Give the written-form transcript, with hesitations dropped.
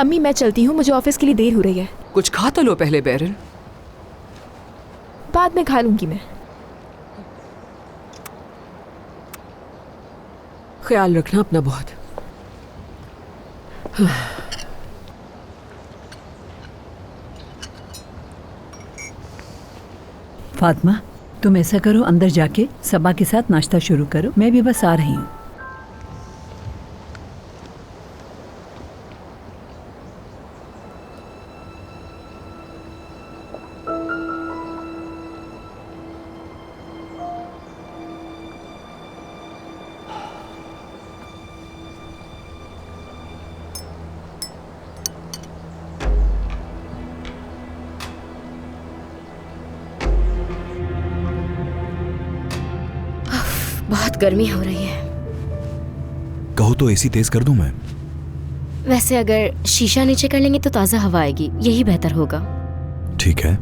अम्मी मैं चलती हूँ, मुझे ऑफिस के लिए देर हो रही है। कुछ खा तो लो पहले बेरिल। बाद में खा लूंगी मैं। ख्याल रखना अपना बहुत। फातिमा, तुम ऐसा करो, अंदर जाके सबा के साथ नाश्ता शुरू करो, मैं भी बस आ रही हूँ। बहुत गर्मी हो रही है। कहो तो एसी तेज कर दूं मैं? वैसे अगर शीशा नीचे कर लेंगे तो ताज़ा हवा आएगी, यही बेहतर होगा। ठीक है।